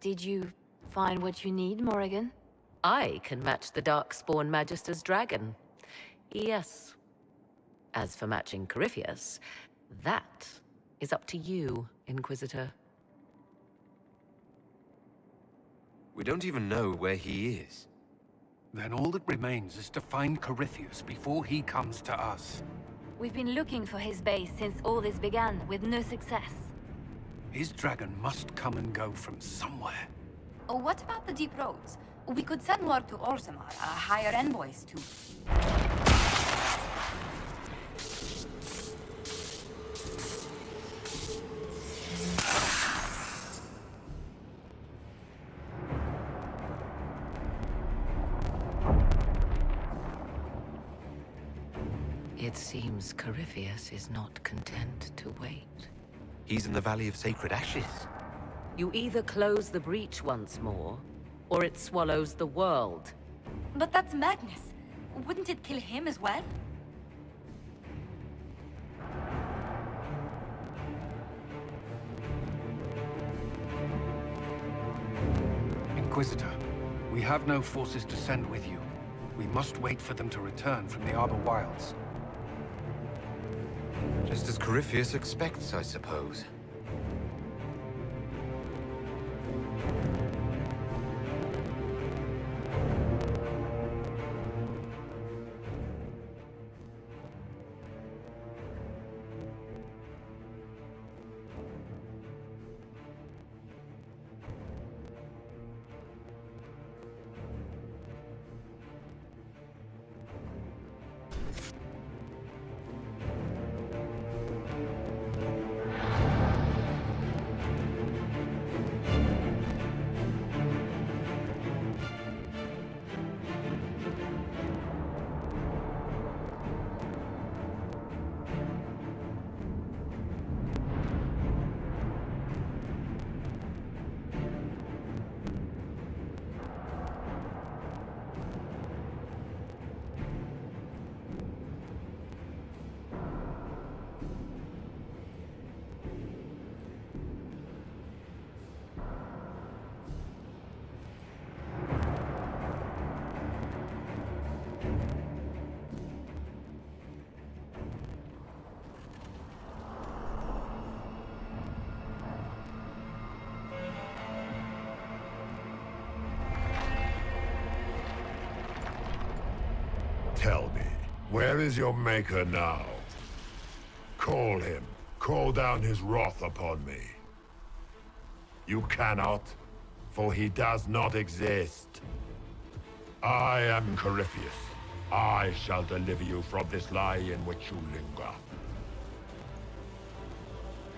Did you find what you need, Morrigan? I can match the Darkspawn Magister's dragon. Yes. As for matching Corypheus, that is up to you, Inquisitor. We don't even know where he is. Then all that remains is to find Corypheus before he comes to us. We've been looking for his base since all this began, with no success. His dragon must come and go from somewhere. Oh, what about the deep roads? We could send word to Orzammar, hire envoys to... It seems Corypheus is not content to wait. He's in the Valley of Sacred Ashes. You either close the breach once more, or it swallows the world. But that's madness. Wouldn't it kill him as well? Inquisitor, we have no forces to send with you. We must wait for them to return from the Arbor Wilds. Just as Corypheus expects, I suppose. Tell me, where is your maker now? Call him. Call down his wrath upon me. You cannot, for he does not exist. I am Corypheus. I shall deliver you from this lie in which you linger.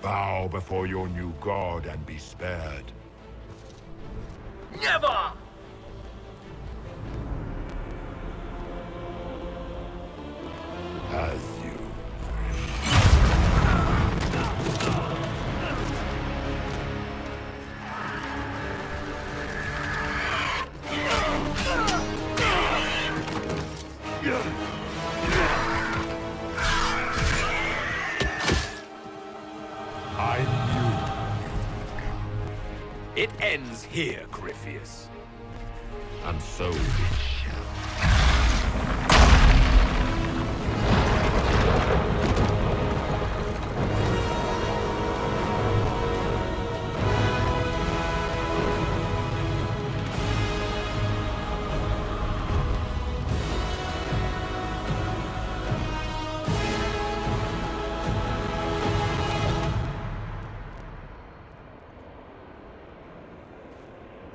Bow before your new god and be spared. Never! As you I knew. It ends here, Corypheus. And so it shall.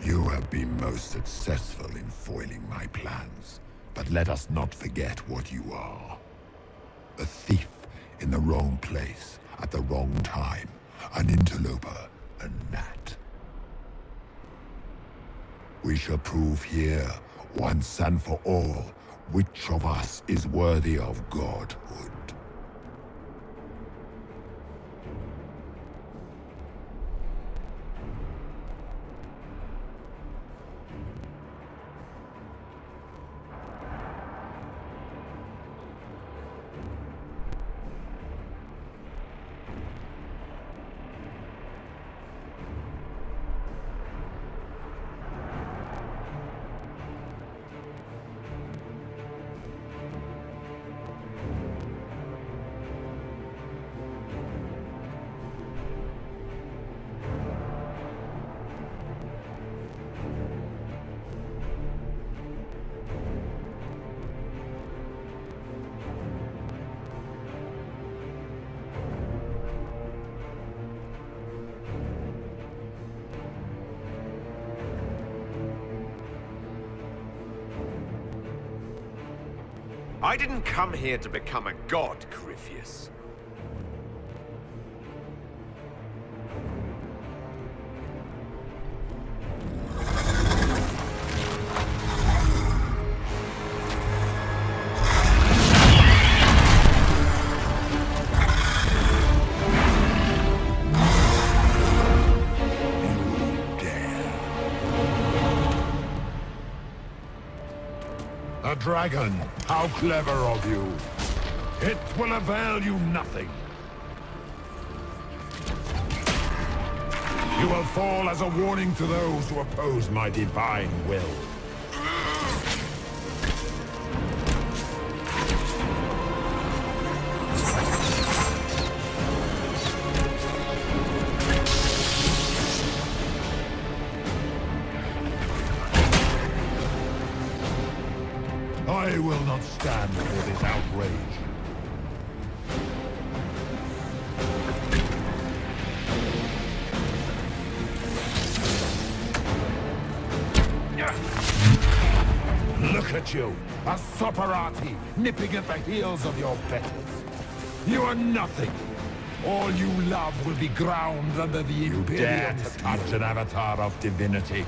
You have been most successful in foiling my plans, but let us not forget what you are. A thief in the wrong place, at the wrong time, an interloper, a gnat. We shall prove here, once and for all, which of us is worthy of godhood. I didn't come here to become a god, Corypheus. A dragon! How clever of you! It will avail you nothing! You will fall as a warning to those who oppose my divine will. I will not stand for this outrage. Look at you, a Soparati, nipping at the heels of your betters. You are nothing. All you love will be ground under the Imperium. You dare to touch an avatar of divinity.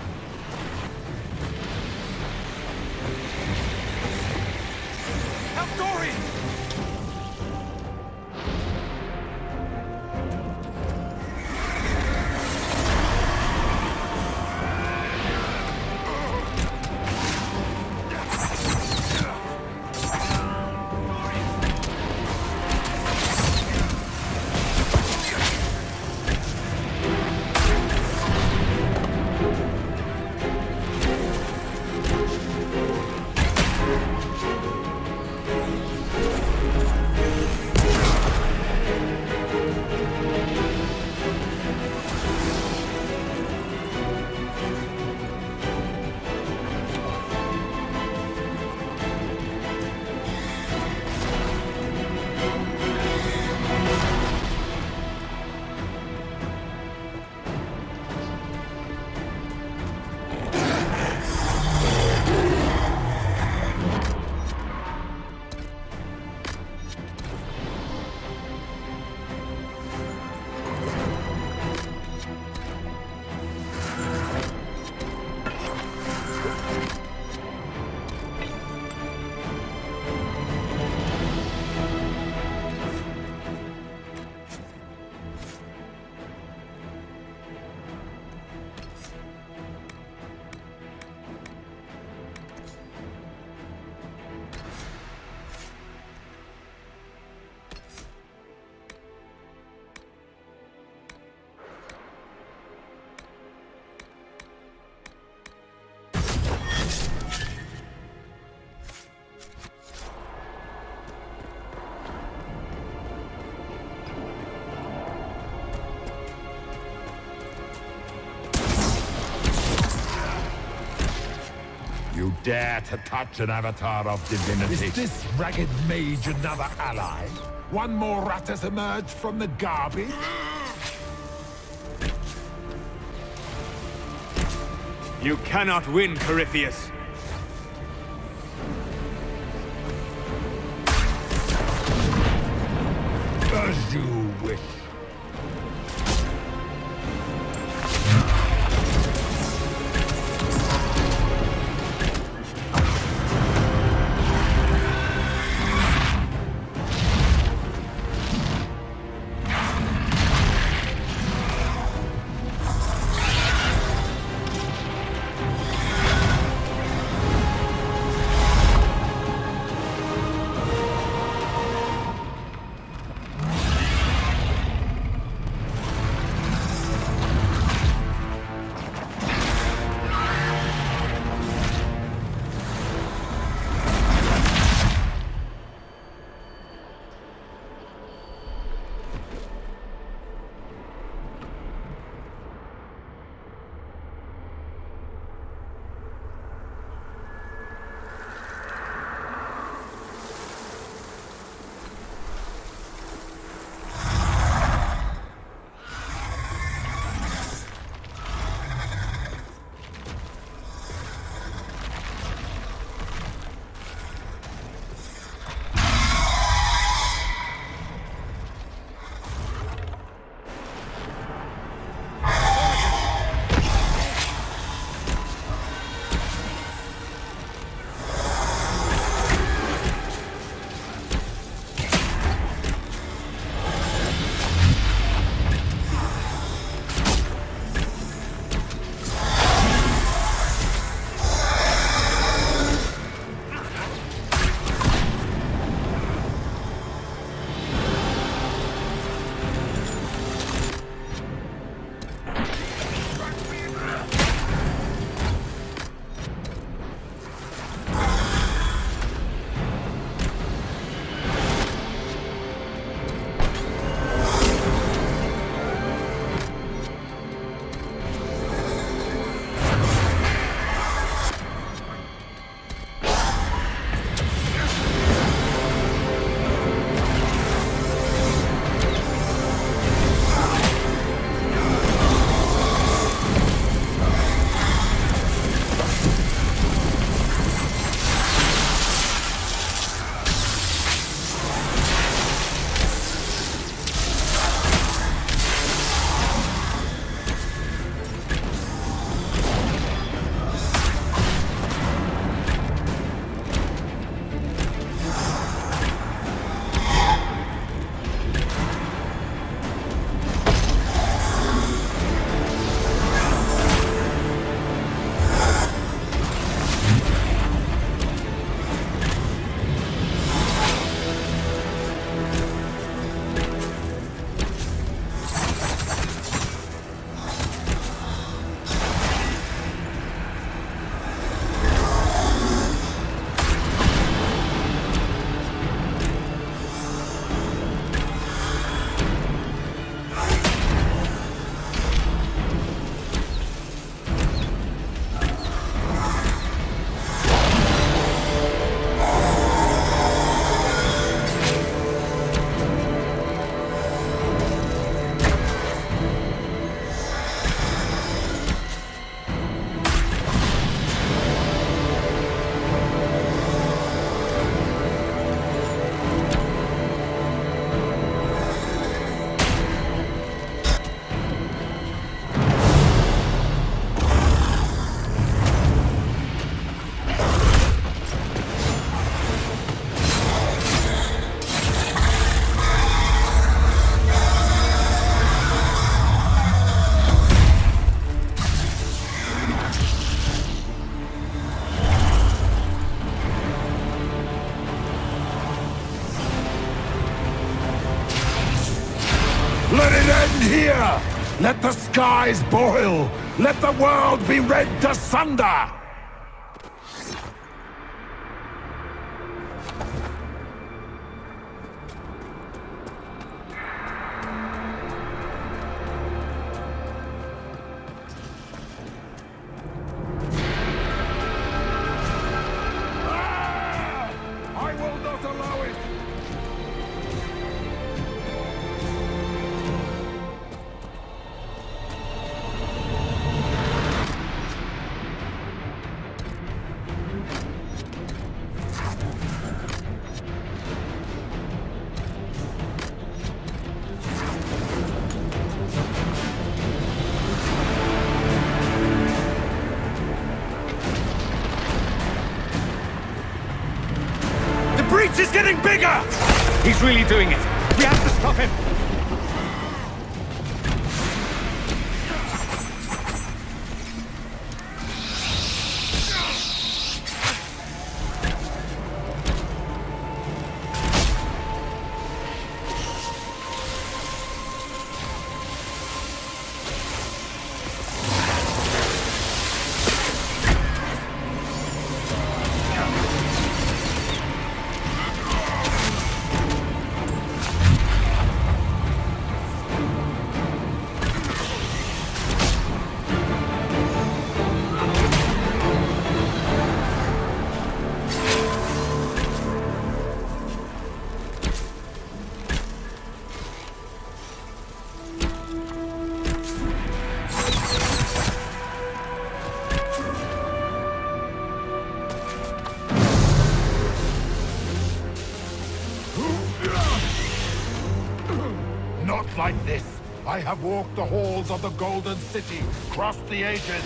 You dare to touch an avatar of divinity. Is this ragged mage another ally? One more rat has emerged from the garbage? You cannot win, Corypheus. As you wish. Let it end here! Let the skies boil! Let the world be rent asunder! I will not allow it! The breach is getting bigger! He's really doing it. We have to stop him. Not like this. I have walked the halls of the Golden City, crossed the ages.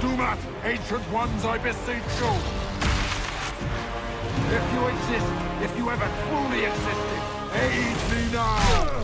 Do not, ancient ones, I beseech you. If you exist, if you ever truly existed, aid me now!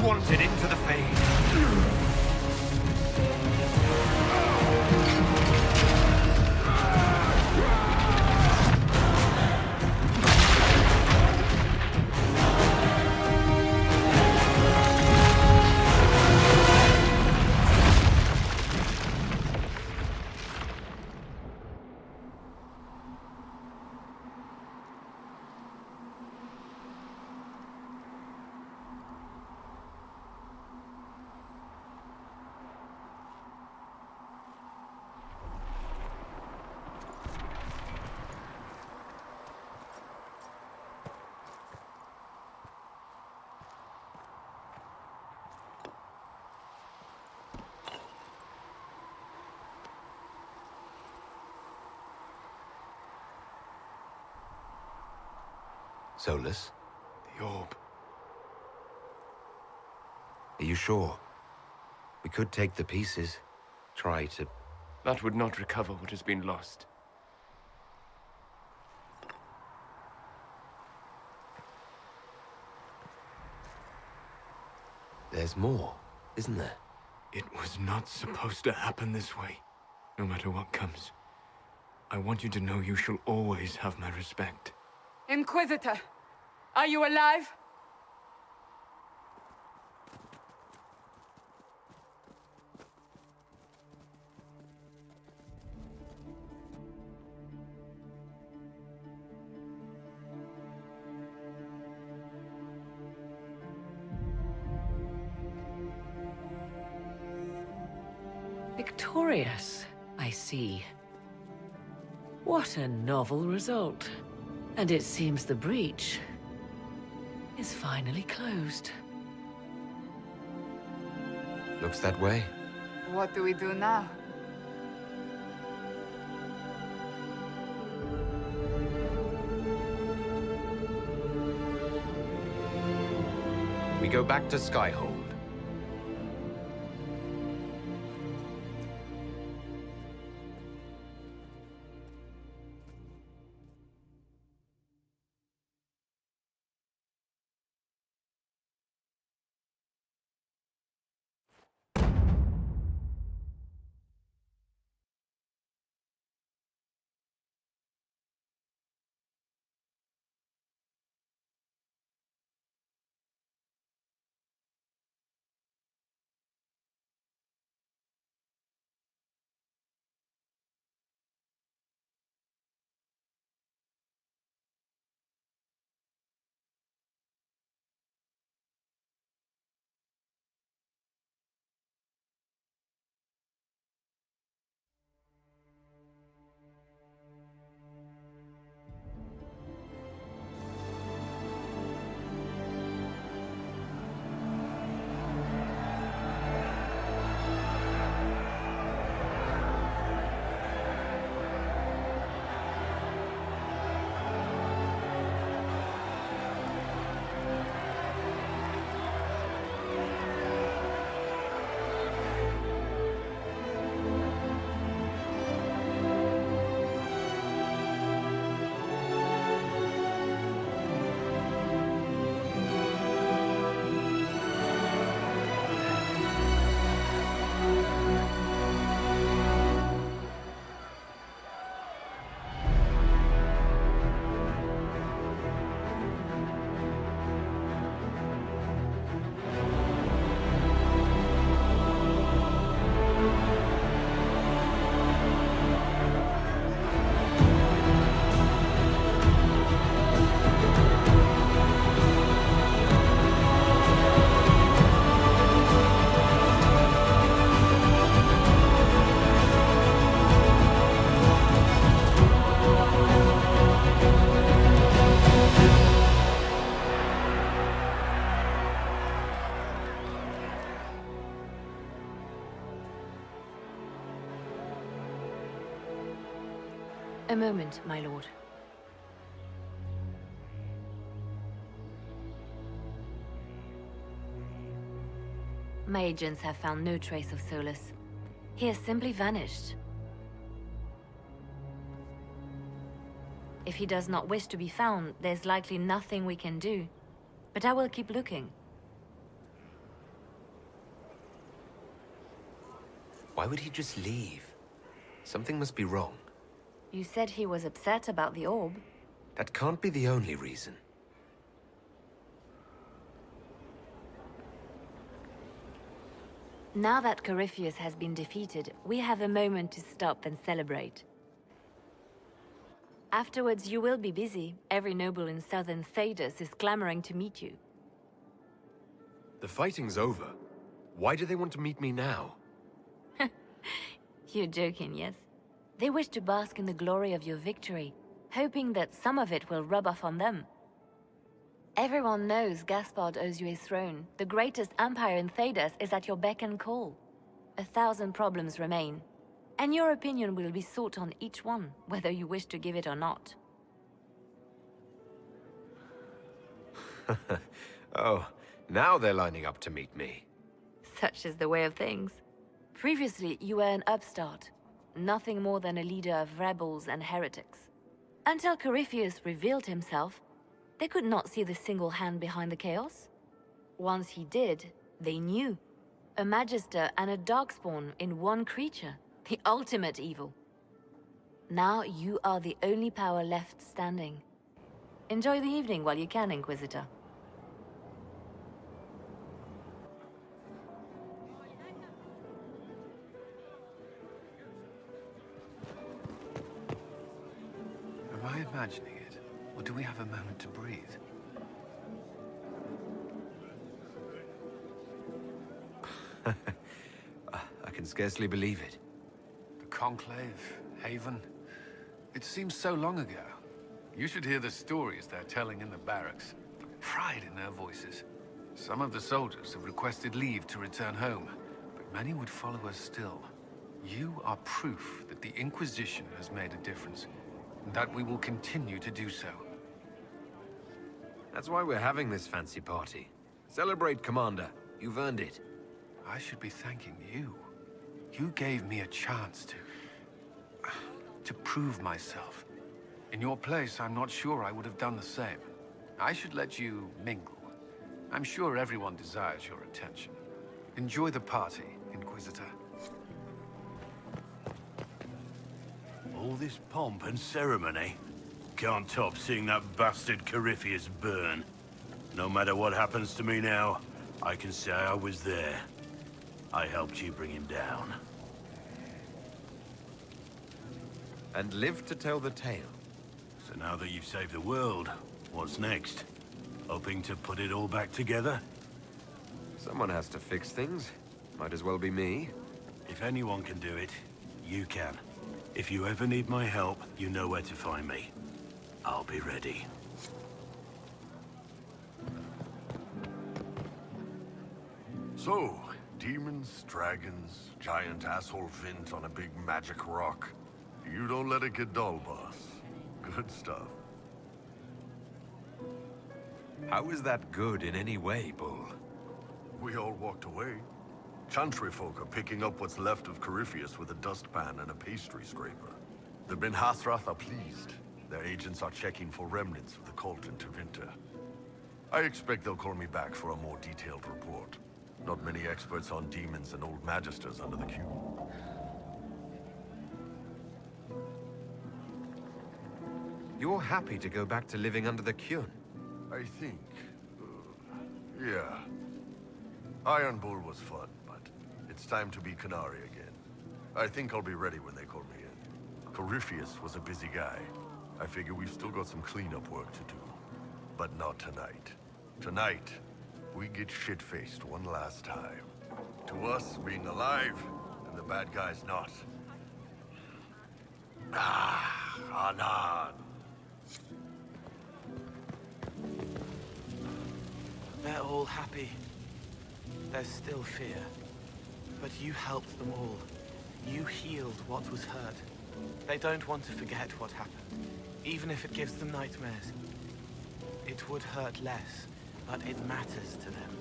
Wanted into the fade. Solus, The orb. are you sure? We could take the pieces, try to... That would not recover what has been lost. There's more, isn't there? It was not supposed to happen this way. No matter what comes, I want you to know you shall always have my respect. Inquisitor, are you alive? Victorious, I see. What a novel result. And it seems the breach is finally closed. Looks that way. What do we do now? We go back to Skyhold. A moment, my lord. My agents have found no trace of Solus. He has simply vanished. If he does not wish to be found, there's likely nothing we can do. But I will keep looking. Why would he just leave? Something must be wrong. You said he was upset about the orb. That can't be the only reason. Now that Corypheus has been defeated, we have a moment to stop and celebrate. Afterwards, you will be busy. Every noble in southern Thedas is clamoring to meet you. The fighting's over. Why do they want to meet me now? You're joking, yes? They wish to bask in the glory of your victory, hoping that some of it will rub off on them. Everyone knows Gaspard owes you a throne. The greatest empire in Thedas is at your beck and call. 1,000 problems remain, and your opinion will be sought on each one, whether you wish to give it or not. Oh, now they're lining up to meet me. Such is the way of things. Previously, you were an upstart. Nothing more than a leader of rebels and heretics. Until Corypheus revealed himself, they could not see the single hand behind the chaos. Once he did, they knew. A Magister and a Darkspawn in one creature. The ultimate evil. Now you are the only power left standing. Enjoy the evening while you can, Inquisitor. Am I imagining it? Or do we have a moment to breathe? I can scarcely believe it. The Conclave, Haven. It seems so long ago. You should hear the stories they're telling in the barracks. Pride in their voices. Some of the soldiers have requested leave to return home, but many would follow us still. You are proof that the Inquisition has made a difference, and that we will continue to do so. That's why we're having this fancy party. Celebrate, Commander. You've earned it. I should be thanking you. You gave me a chance to prove myself. In your place, I'm not sure I would have done the same. I should let you mingle. I'm sure everyone desires your attention. Enjoy the party, Inquisitor. All this pomp and ceremony can't top seeing that bastard Corypheus burn. No matter what happens to me now, I can say I was there. I helped you bring him down. And live to tell the tale. So now that you've saved the world, what's next? Hoping to put it all back together? Someone has to fix things. Might as well be me. If anyone can do it, you can. If you ever need my help, you know where to find me. I'll be ready. So, demons, dragons, giant asshole Vint on a big magic rock. You don't let it get dull, boss. Good stuff. How is that good in any way, Bull? We all walked away. Chantry folk are picking up what's left of Corypheus with a dustpan and a pastry scraper. The Ben Hathrath are pleased. Their agents are checking for remnants of the cult in Tevinter. I expect they'll call me back for a more detailed report. Not many experts on demons and old magisters under the cube. You're happy to go back to living under the Kyun? I think... yeah. Iron Bull was fun, but it's time to be Canary again. I think I'll be ready when they call me in. Corypheus was a busy guy. I figure we've still got some cleanup work to do. But not tonight. Tonight, we get shit-faced one last time. To us, being alive, and the bad guys not. Anan. They're all happy. There's still fear. But you helped them all. You healed what was hurt. They don't want to forget what happened, even if it gives them nightmares. It would hurt less, but it matters to them.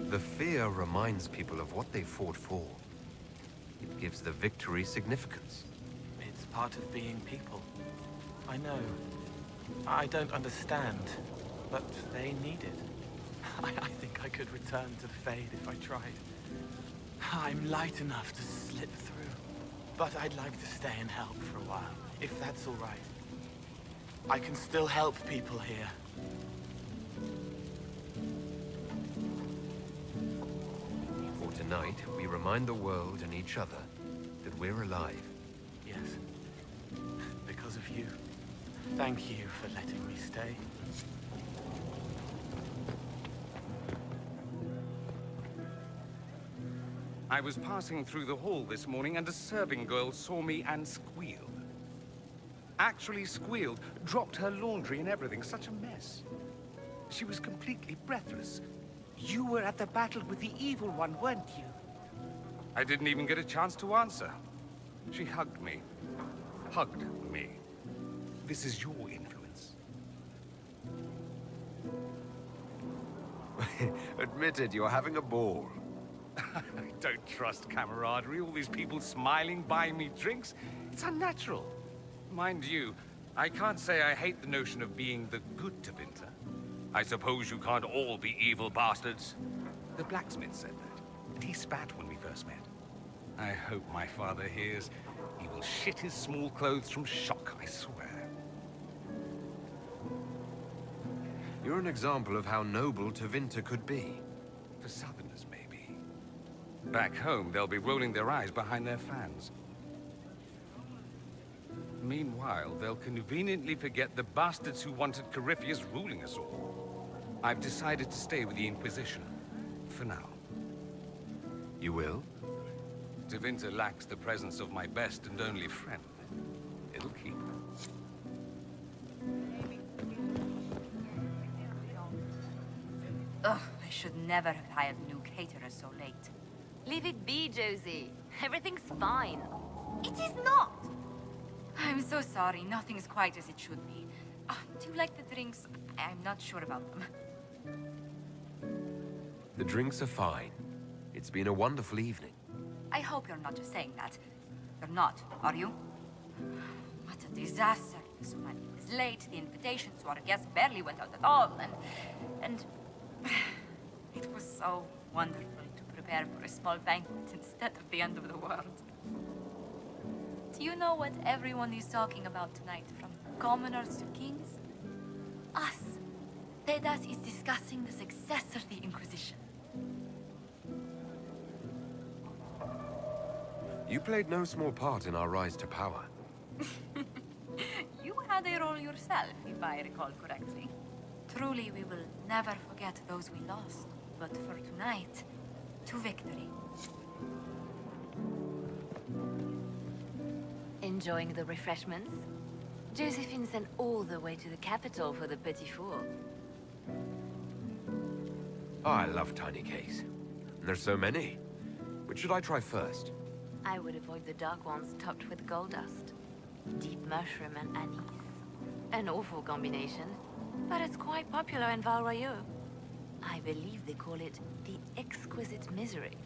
The fear reminds people of what they fought for. It gives the victory significance. It's part of being people. I know. I don't understand, but they need it. I think I could return to the Fade if I tried. I'm light enough to slip through, but I'd like to stay and help for a while, if that's all right. I can still help people here. For tonight, we remind the world and each other that we're alive. Yes. Because of you. Thank you for letting me stay. I was passing through the hall this morning and a serving girl saw me and squealed. Actually squealed, dropped her laundry and everything, such a mess. She was completely breathless. You were at the battle with the evil one, weren't you? I didn't even get a chance to answer. She hugged me. Hugged me. This is your influence. Admit it, you're having a ball. I don't trust camaraderie, all these people smiling, buying me drinks. It's unnatural. Mind you, I can't say I hate the notion of being the good Tevinter. I suppose you can't all be evil bastards. The blacksmith said that, and he spat when we first met. I hope my father hears. He will shit his small clothes from shock, I swear. You're an example of how noble Tevinter could be. For Southerners, maybe. Back home, they'll be rolling their eyes behind their fans. Meanwhile, they'll conveniently forget the bastards who wanted Corypheus ruling us all. I've decided to stay with the Inquisition. For now. You will? Tevinter lacks the presence of my best and only friend. It'll keep. Ugh, I should never have hired new caterers so late. Leave it be, Josie. Everything's fine. It is not! I'm So sorry, nothing's quite as it should be. Do you like the drinks? I'm not sure about them. The drinks are fine. It's been a wonderful evening. I hope you're not just saying that. You're not, are you? What a disaster. So many was late, the invitations to our guests barely went out at all, and... It was so wonderful to prepare for a small banquet instead of the end of the world. Do you know what everyone is talking about tonight, from commoners to kings? Us. Tedas is discussing the success of the Inquisition. You played no small part in our rise to power. You had a role yourself, if I recall correctly. Truly, we will never forget those we lost. But for tonight, to victory. Enjoying the refreshments? Josephine sent all the way to the capital for the petit four. Oh, I love tiny cakes. And there's so many. Which should I try first? I would avoid the dark ones topped with gold dust. Deep mushroom and anise. An awful combination, but it's quite popular in Val Royeaux. I believe they call it the exquisite misery.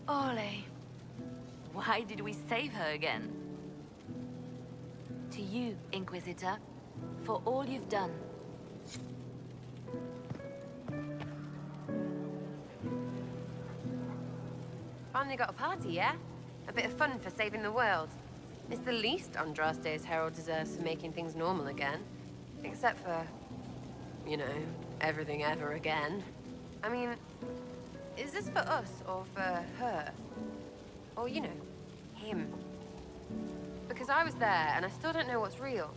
Ole. Why did we save her again? To you, Inquisitor, for all you've done. Finally got a party, yeah? A bit of fun for saving the world. It's the least Andraste's herald deserves for making things normal again. Except for, you know, everything ever again. I mean, is this for us or for her? Or, you know, him? Because I was there and I still don't know what's real.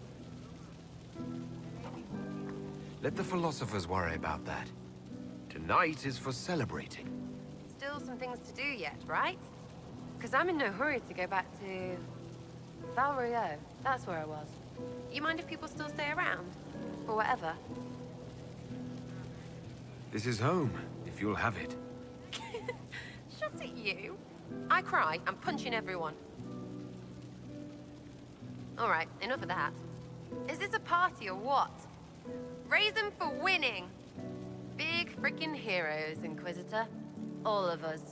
Let the philosophers worry about that. Tonight is for celebrating. Still some things to do yet, right? Because I'm in no hurry to go back to... Val Royeaux. That's where I was. You mind if people still stay around? Or whatever? This is home, if you'll have it. Shut at you. I cry, I'm punching everyone. All right, enough of that. Is this a party or what? Raise them for winning! Big freaking heroes, Inquisitor. All of us.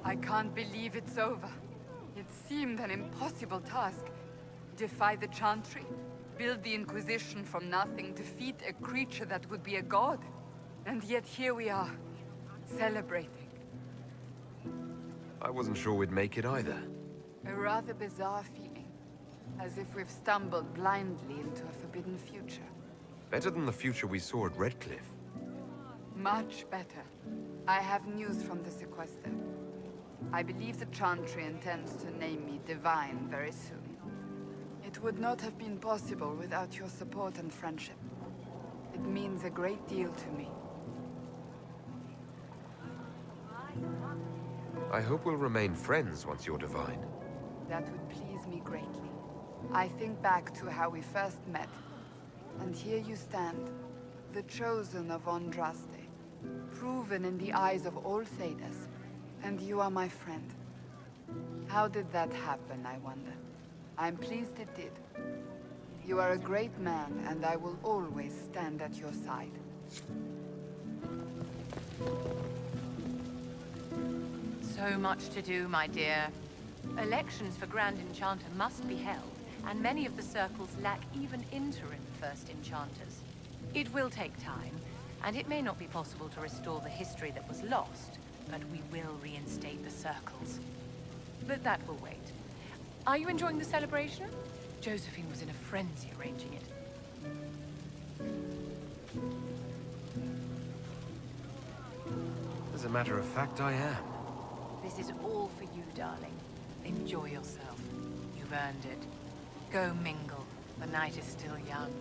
I can't believe it's over. It seemed an impossible task. Defy the Chantry, build the Inquisition from nothing, defeat a creature that would be a god. And yet here we are, celebrating. I wasn't sure we'd make it either. A rather bizarre feeling, as if we've stumbled blindly into a forbidden future. Better than the future we saw at Redcliffe. Much better. I have news from the sequester. I believe the Chantry intends to name me Divine very soon. It would not have been possible without your support and friendship. It means a great deal to me. I hope we'll remain friends once you're divine. That would please me greatly. I think back to how we first met, and here you stand, the chosen of Andraste, proven in the eyes of all Thedas, and you are my friend. How did that happen, I wonder? I'm pleased it did. You are a great man, and I will always stand at your side. So much to do, my dear. Elections for Grand Enchanter must be held, and many of the circles lack even interim First Enchanters. It will take time, and it may not be possible to restore the history that was lost, but we will reinstate the circles. But that will wait. Are you enjoying the celebration? Josephine was in a frenzy arranging it. As a matter of fact, I am. This is all for you, darling. Enjoy yourself. You've earned it. Go mingle. The night is still young.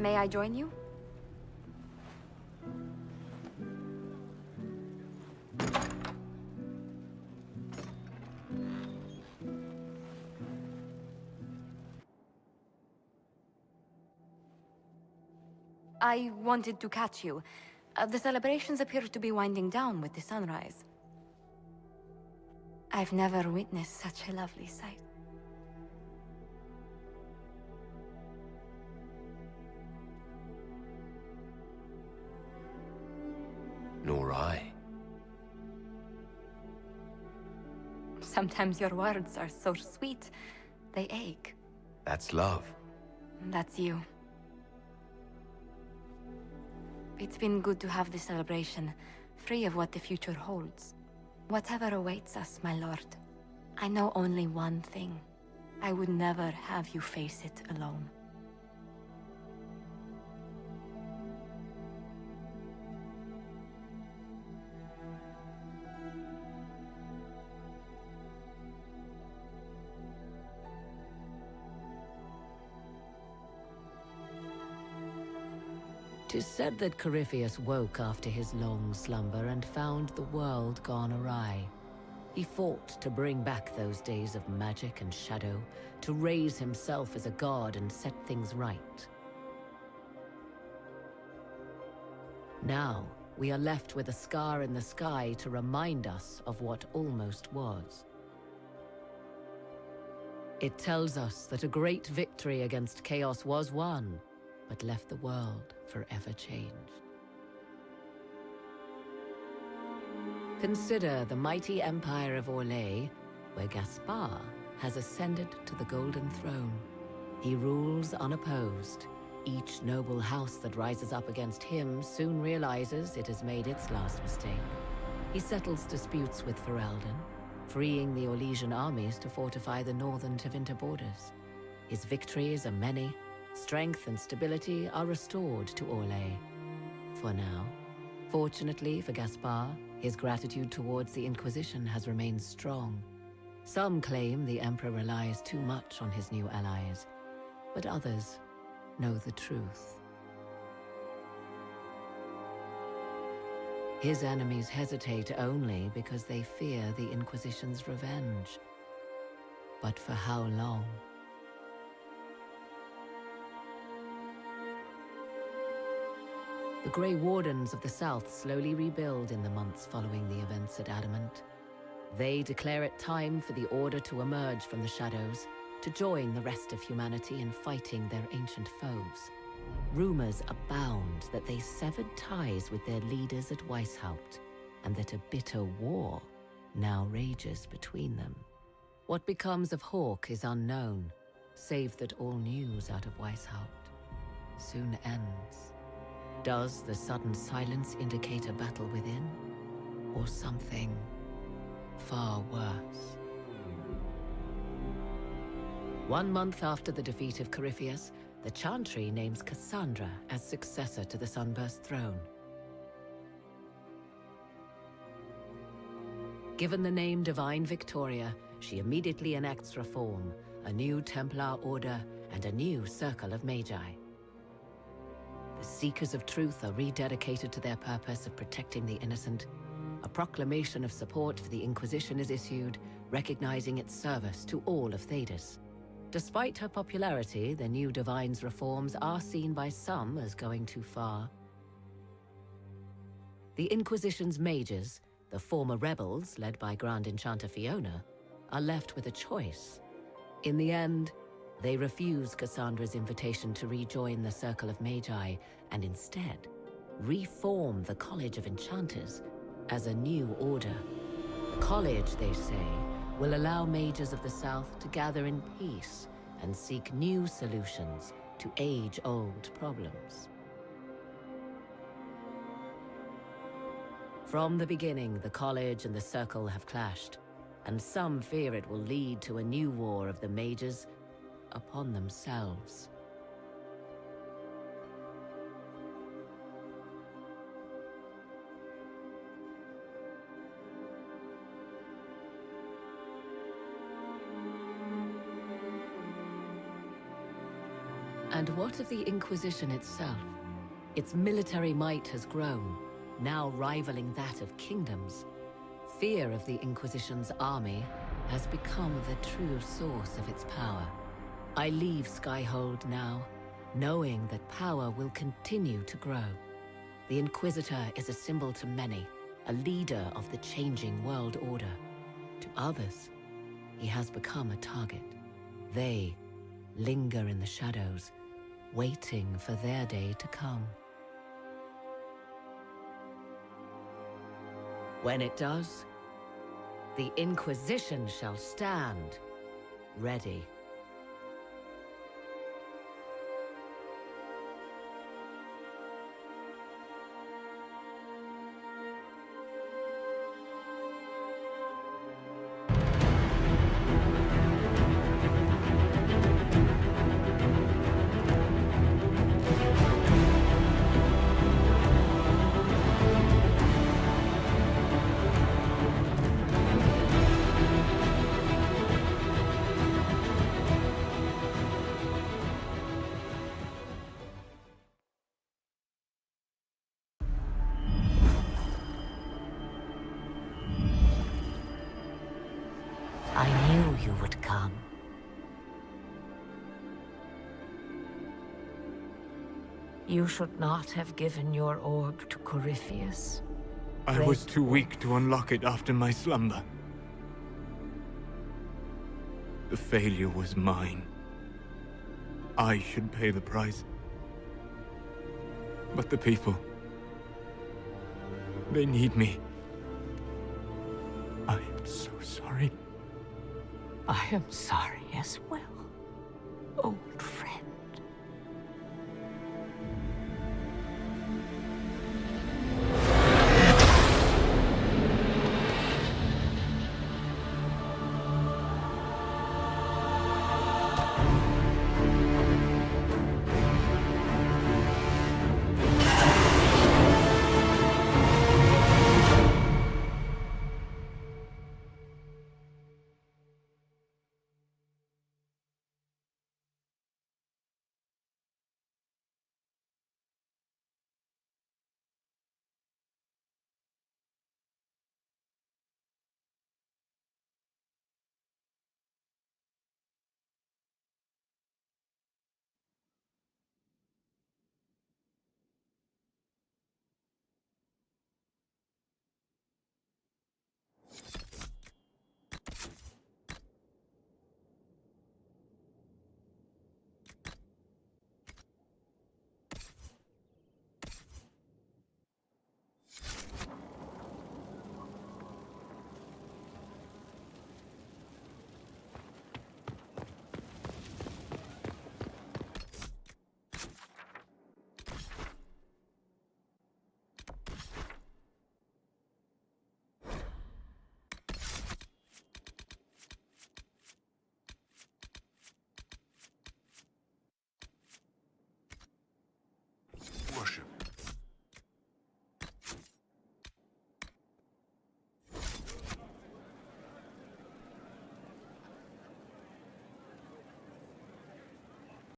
May I join you? I wanted to catch you. The celebrations appear to be winding down with the sunrise. I've never witnessed such a lovely sight. Nor I. Sometimes your words are so sweet, they ache. That's love. That's you. It's been good to have this celebration, free of what the future holds. Whatever awaits us, my lord, I know only one thing. I would never have you face it alone. Tis said that Corypheus woke after his long slumber and found the world gone awry. He fought to bring back those days of magic and shadow, to raise himself as a god and set things right. Now, we are left with a scar in the sky to remind us of what almost was. It tells us that a great victory against chaos was won, but left the world forever changed. Consider the mighty empire of Orlais, where Gaspar has ascended to the Golden Throne. He rules unopposed. Each noble house that rises up against him soon realizes it has made its last mistake. He settles disputes with Ferelden, freeing the Orlesian armies to fortify the northern Tevinter borders. His victories are many. Strength and stability are restored to Orlais. For now. Fortunately for Gaspar, his gratitude towards the Inquisition has remained strong. Some claim the Emperor relies too much on his new allies, but others know the truth. His enemies hesitate only because they fear the Inquisition's revenge. But for how long? The Grey Wardens of the South slowly rebuild in the months following the events at Adamant. They declare it time for the Order to emerge from the shadows, to join the rest of humanity in fighting their ancient foes. Rumors abound that they severed ties with their leaders at Weishaupt, and that a bitter war now rages between them. What becomes of Hawke is unknown, save that all news out of Weishaupt soon ends. Does the sudden silence indicate a battle within, or something far worse? 1 month after the defeat of Corypheus, the Chantry names Cassandra as successor to the Sunburst throne. Given the name Divine Victoria, she immediately enacts reform, a new Templar order, and a new circle of Magi. The Seekers of Truth are rededicated to their purpose of protecting the innocent. A proclamation of support for the Inquisition is issued, recognizing its service to all of Thedas. Despite her popularity, the new Divine's reforms are seen by some as going too far. The Inquisition's mages, the former rebels led by Grand Enchanter Fiona, are left with a choice. In the end, they refuse Cassandra's invitation to rejoin the Circle of Magi, and instead reform the College of Enchanters as a new order. The college, they say, will allow mages of the South to gather in peace and seek new solutions to age-old problems. From the beginning, the college and the Circle have clashed, and some fear it will lead to a new war of the mages upon themselves. And what of the Inquisition itself? Its military might has grown, now rivaling that of kingdoms. Fear of the Inquisition's army has become the true source of its power. I leave Skyhold now, knowing that power will continue to grow. The Inquisitor is a symbol to many, a leader of the changing world order. To others, he has become a target. They linger in the shadows, waiting for their day to come. When it does, the Inquisition shall stand, ready. I knew you would come. You should not have given your orb to Corypheus. I was too weak to unlock it after my slumber. The failure was mine. I should pay the price. But the people... they need me. I am so sorry. I am sorry as well.